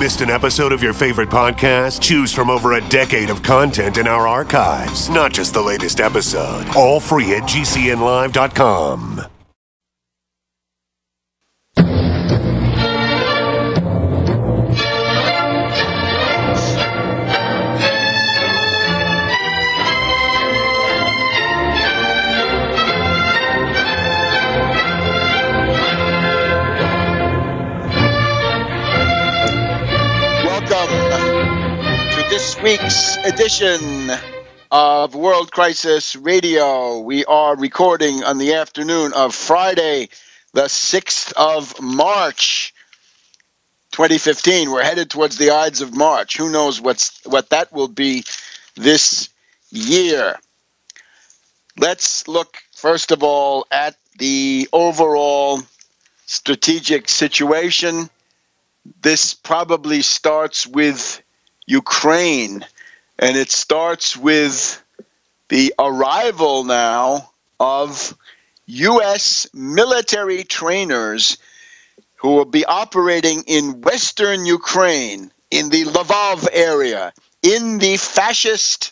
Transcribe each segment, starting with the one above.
Missed an episode of your favorite podcast? Choose from over a decade of content in our archives, not just the latest episode. All free at GCNlive.com. This week's edition of World Crisis Radio. We are recording on the afternoon of Friday, the 6th of March, 2015. We're headed towards the Ides of March. Who knows what that will be this year? Let's look, first of all, at the overall strategic situation. This probably starts with Ukraine, and it starts with the arrival now of U.S. military trainers who will be operating in Western Ukraine, in the Lvov area, in the fascist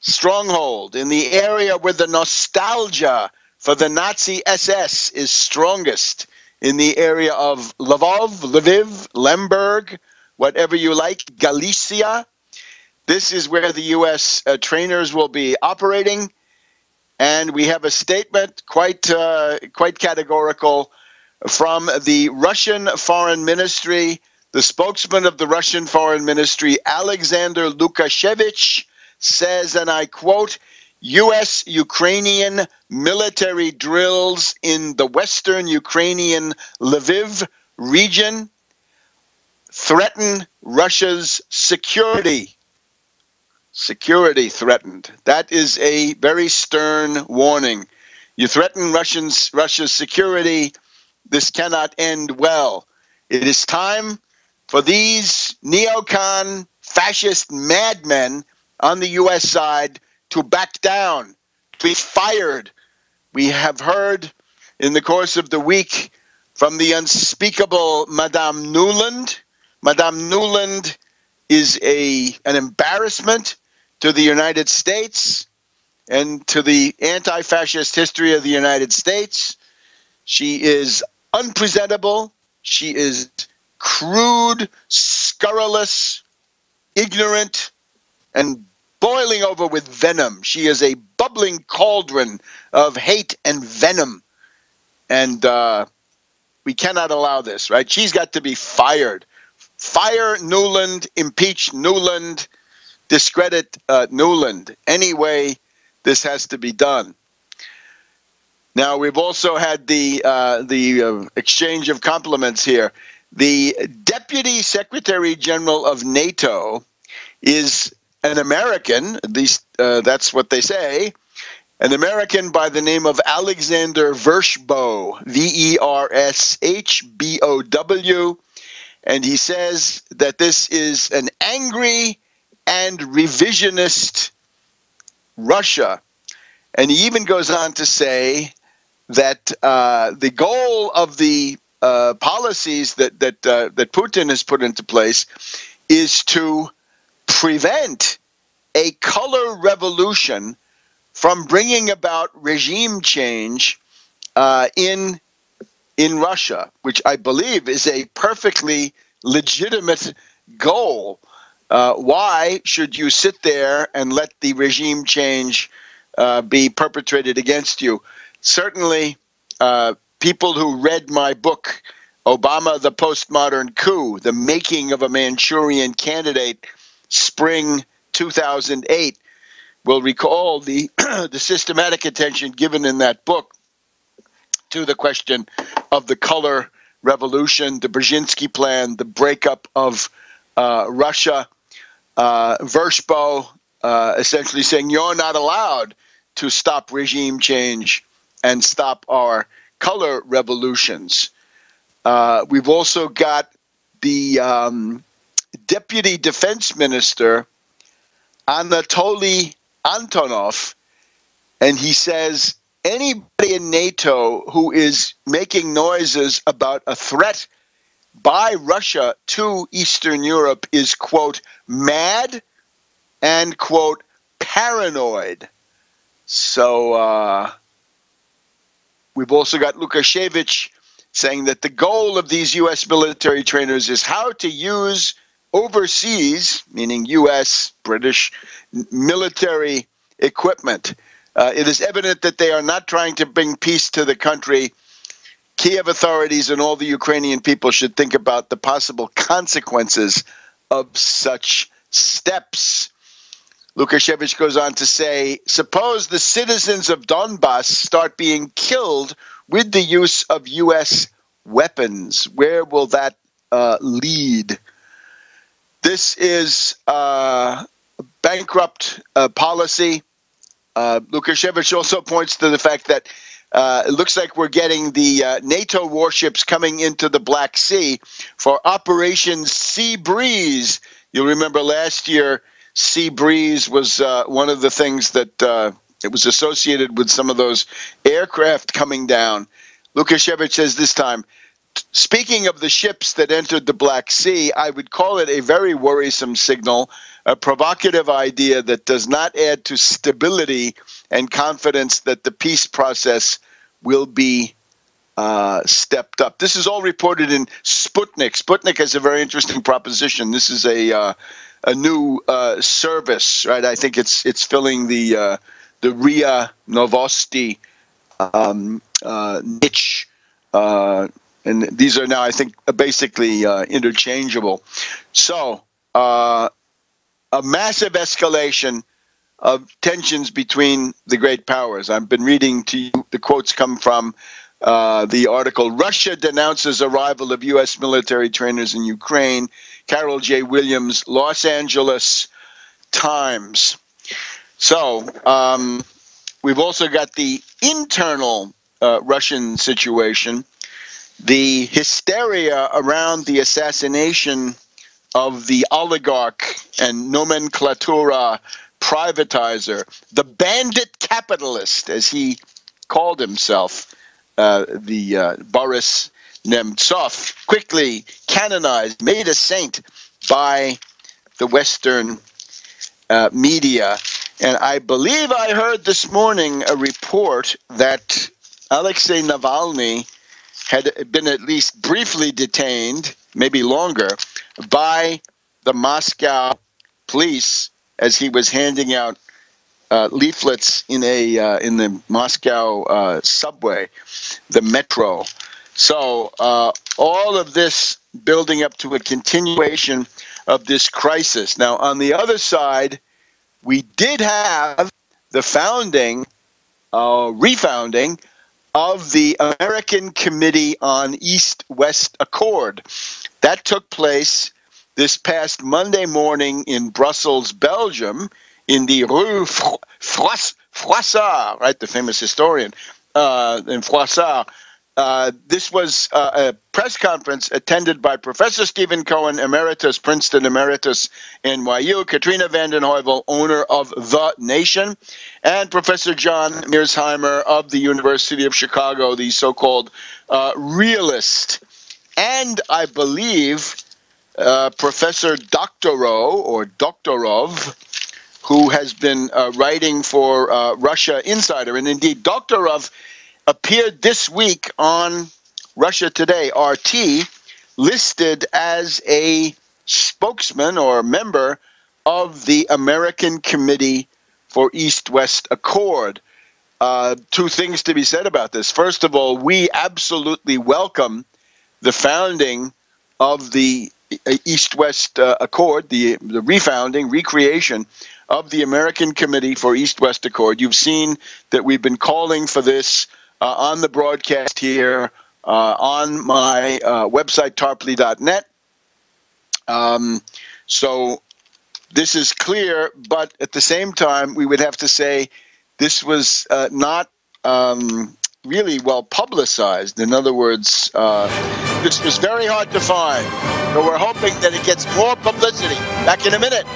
stronghold, in the area where the nostalgia for the Nazi SS is strongest, in the area of Lvov, Lviv, Lemberg, whatever you like, Galicia. This is where the U.S. Trainers will be operating, and we have a statement quite categorical from the Russian Foreign Ministry. The spokesman of the Russian Foreign Ministry, Alexander Lukashevich, says, and I quote, U.S.-Ukrainian military drills in the Western Ukrainian Lviv region threaten Russia's security. Security threatened. That is a very stern warning. You threaten Russia's security, this cannot end well. It is time for these neocon fascist madmen on the U.S. side to back down, to be fired. We have heard in the course of the week from the unspeakable Madame Nuland. Madame Nuland is an embarrassment to the United States and to the anti-fascist history of the United States. She is unpresentable. She is crude, scurrilous, ignorant, and boiling over with venom. She is a bubbling cauldron of hate and venom. And we cannot allow this, right? She's got to be fired. Fire Nuland, impeach Nuland, discredit Nuland. Anyway, this has to be done. Now, we've also had the exchange of compliments here. The Deputy Secretary General of NATO is an American, at least that's what they say, an American by the name of Alexander Vershbow, V-E-R-S-H-B-O-W, and he says that this is an angry and revisionist Russia. And he even goes on to say that the goal of the policies that Putin has put into place is to prevent a color revolution from bringing about regime change in Russia, which I believe is a perfectly legitimate goal. Why should you sit there and let the regime change be perpetrated against you? Certainly, people who read my book, Obama, the Postmodern Coup, The Making of a Manchurian Candidate, Spring 2008, will recall the systematic attention given in that book to the question of the color revolution, the Brzezinski plan, the breakup of Russia. Vershbow essentially saying you're not allowed to stop regime change and stop our color revolutions. We've also got the Deputy Defense Minister, Anatoly Antonov, and he says anybody in NATO who is making noises about a threat by Russia to Eastern Europe is, quote, mad and, quote, paranoid. So we've also got Lukashevich saying that the goal of these U.S. military trainers is how to use overseas, meaning U.S., British, military equipment. It is evident that they are not trying to bring peace to the country. Kiev authorities and all the Ukrainian people should think about the possible consequences of such steps. Lukashevich goes on to say, suppose the citizens of Donbass start being killed with the use of U.S. weapons. Where will that lead? This is bankrupt policy. Lukashevich also points to the fact that it looks like we're getting the NATO warships coming into the Black Sea for Operation Sea Breeze. You'll remember last year, Sea Breeze was one of the things that it was associated with some of those aircraft coming down. Lukashevich says this time, speaking of the ships that entered the Black Sea, I would call it a very worrisome signal, a provocative idea that does not add to stability and confidence that the peace process will be stepped up. This is all reported in Sputnik. Sputnik has a very interesting proposition. This is a new service, right? I think it's filling the RIA Novosti niche. And these are now, I think, basically interchangeable. So a massive escalation of tensions between the great powers. I've been reading to you, the quotes come from the article, Russia denounces arrival of U.S. military trainers in Ukraine. Carol J. Williams, Los Angeles Times. So we've also got the internal Russian situation. The hysteria around the assassination of the oligarch and nomenclatura privatizer, the bandit capitalist, as he called himself, the Boris Nemtsov, quickly canonized, made a saint by the Western media. And I believe I heard this morning a report that Alexei Navalny had been at least briefly detained, maybe longer, by the Moscow police as he was handing out leaflets in the Moscow subway, the metro. So all of this building up to a continuation of this crisis. Now, on the other side, we did have the refounding of the American Committee on East-West Accord. That took place this past Monday morning in Brussels, Belgium, in the Rue Froissart, right, the famous historian, in Froissart. This was a press conference attended by Professor Stephen Cohen, Emeritus, Princeton Emeritus, NYU, Katrina vanden Heuvel, owner of The Nation, and Professor John Mearsheimer of the University of Chicago, the so-called realist. And I believe Professor Doktorov, who has been writing for Russia Insider. And indeed, Doktorov appeared this week on Russia Today, RT, listed as a spokesman or member of the American Committee for East-West Accord. Two things to be said about this. First of all, we absolutely welcome the founding of the East-West Accord, the refounding, recreation of the American Committee for East-West Accord. You've seen that we've been calling for this on the broadcast here, on my website, tarpley.net. So this is clear, but at the same time, we would have to say this was not really well publicized. In other words, this was very hard to find. But we're hoping that it gets more publicity. Back in a minute.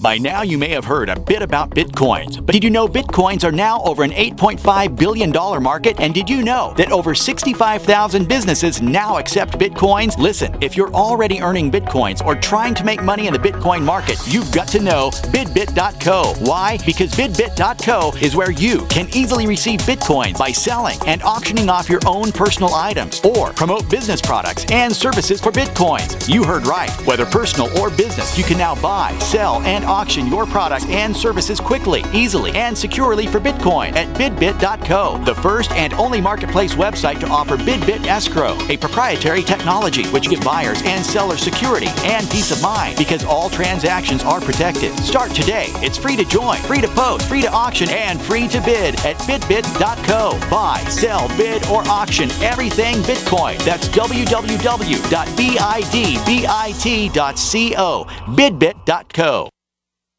By now, you may have heard a bit about Bitcoins, but did you know Bitcoins are now over an $8.5 billion market? And did you know that over 65,000 businesses now accept Bitcoins? Listen, if you're already earning Bitcoins or trying to make money in the Bitcoin market, you've got to know bidbit.co. Why? Because bidbit.co is where you can easily receive Bitcoins by selling and auctioning off your own personal items or promote business products and services for Bitcoins. You heard right. Whether personal or business, you can now buy, sell, and auction your products and services quickly, easily, and securely for Bitcoin at bidbit.co, the first and only marketplace website to offer BidBit Escrow, a proprietary technology which gives buyers and sellers security and peace of mind because all transactions are protected. Start today. It's free to join, free to post, free to auction, and free to bid at bidbit.co. Buy, sell, bid, or auction everything Bitcoin. That's www.bidbit.co. bidbit.co.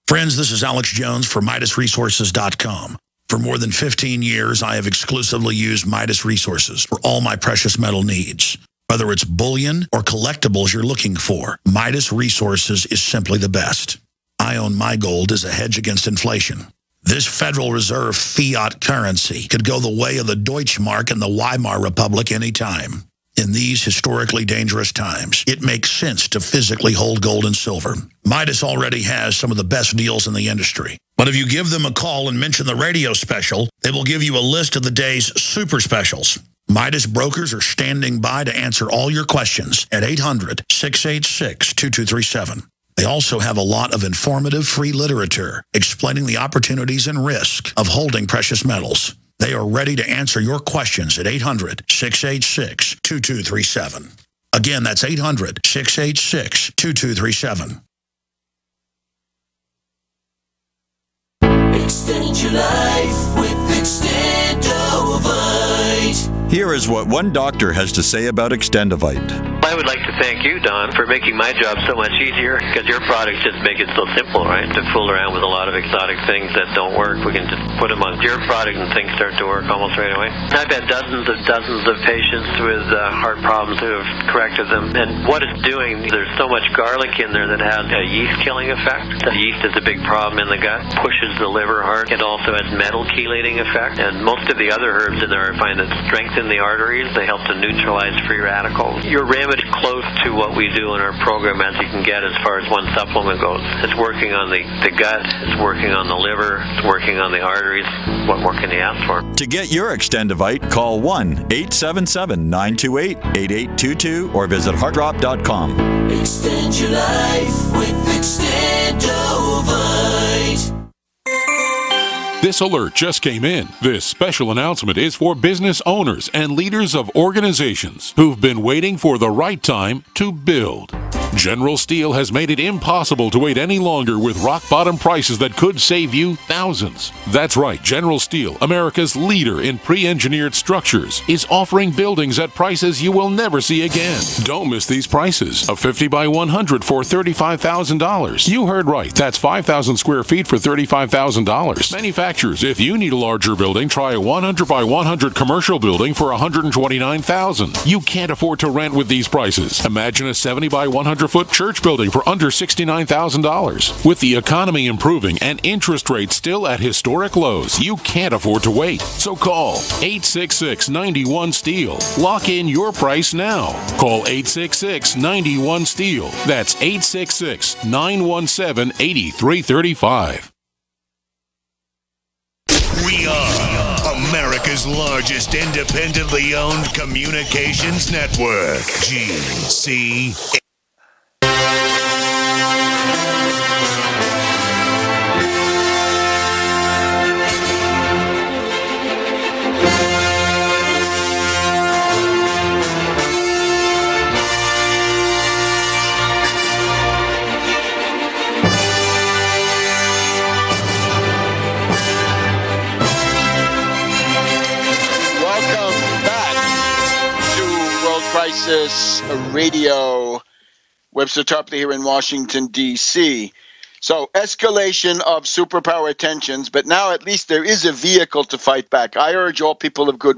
Friends, this is Alex Jones for MidasResources.com. For more than 15 years, I have exclusively used Midas Resources for all my precious metal needs. Whether it's bullion or collectibles you're looking for, Midas Resources is simply the best. I own my gold as a hedge against inflation. This Federal Reserve fiat currency could go the way of the Deutschmark and the Weimar Republic anytime. In these historically dangerous times, it makes sense to physically hold gold and silver. Midas already has some of the best deals in the industry. But if you give them a call and mention the radio special, they will give you a list of the day's super specials. Midas brokers are standing by to answer all your questions at 800-686-2237. They also have a lot of informative free literature explaining the opportunities and risk of holding precious metals. They are ready to answer your questions at 800-686-2237. Again, that's 800-686-2237. Extend your life with Extendovite. Here is what one doctor has to say about Extendovite. I would like to thank you, Don, for making my job so much easier, because your products just make it so simple, right? To fool around with a lot of exotic things that don't work, we can just put them on your product and things start to work almost right away. I've had dozens of patients with heart problems who have corrected them, and what it's doing, there's so much garlic in there that has a yeast-killing effect. The yeast is a big problem in the gut, pushes the liver hard. It also has metal chelating effect, and most of the other herbs in there I find that strengthen the arteries. They help to neutralize free radicals. Your remedy close to what we do in our program as you can get as far as one supplement goes. It's working on the gut, it's working on the liver, it's working on the arteries. What more can you ask for? To get your Extendovite, call 1-877-928-8822 or visit heartdrop.com. Extend your life with Extendovite. This alert just came in. This special announcement is for business owners and leaders of organizations who've been waiting for the right time to build. General Steel has made it impossible to wait any longer with rock-bottom prices that could save you thousands. That's right, General Steel, America's leader in pre-engineered structures, is offering buildings at prices you will never see again. Don't miss these prices. A 50 by 100 for $35,000. You heard right, that's 5,000 square feet for $35,000. Manufacturers, if you need a larger building, try a 100 by 100 commercial building for $129,000. You can't afford to rent with these prices. Imagine a 70 by 100 foot church building for under $69,000. With the economy improving and interest rates still at historic lows, you can't afford to wait. So call 866-91-STEEL. Lock in your price now. Call 866-91-STEEL. That's 866-917-8335. We are America's largest independently owned communications network, GC. Crisis Radio. Webster Tarpley here in Washington, D.C. So, escalation of superpower tensions, but now at least there is a vehicle to fight back. I urge all people of good